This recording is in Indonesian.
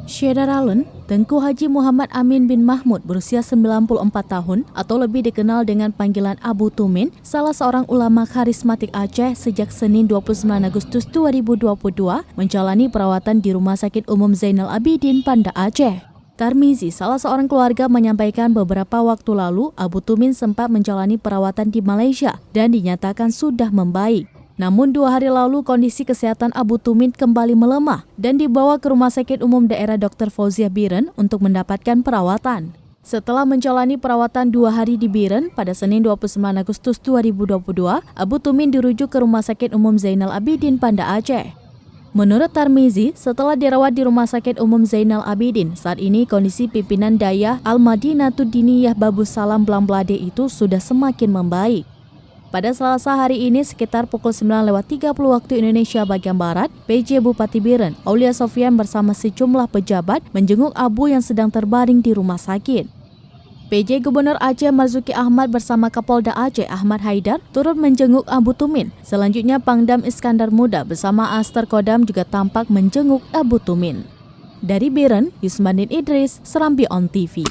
Syederalun, Tengku Haji Muhammad Amin bin Mahmud berusia 94 tahun atau lebih dikenal dengan panggilan Abu Tumin, salah seorang ulama karismatik Aceh sejak Senin 29 Agustus 2022 menjalani perawatan di Rumah Sakit Umum Zainal Abidin, Banda Aceh. Tarmizi, salah seorang keluarga, menyampaikan beberapa waktu lalu Abu Tumin sempat menjalani perawatan di Malaysia dan dinyatakan sudah membaik. Namun 2 hari lalu kondisi kesehatan Abu Tumin kembali melemah dan dibawa ke Rumah Sakit Umum Daerah Dr. Fauziah Biren untuk mendapatkan perawatan. Setelah menjalani perawatan 2 hari di Biren, pada Senin 29 Agustus 2022, Abu Tumin dirujuk ke Rumah Sakit Umum Zainal Abidin, Banda Aceh. Menurut Tarmizi, setelah dirawat di Rumah Sakit Umum Zainal Abidin, saat ini kondisi pimpinan Dayah Al-Madinatud Diniyah Babus Salam Blamblade itu sudah semakin membaik. Pada Selasa hari ini sekitar pukul 9.30 waktu Indonesia bagian Barat, PJ Bupati Biren, Aulia Sofian bersama sejumlah pejabat menjenguk Abu yang sedang terbaring di rumah sakit. PJ Gubernur Aceh Marzuki Ahmad bersama Kapolda Aceh Ahmad Haidar turut menjenguk Abu Tumin. Selanjutnya Pangdam Iskandar Muda bersama Aster Kodam juga tampak menjenguk Abu Tumin. Dari Biren, Yusmandin Idris, Serambi On TV.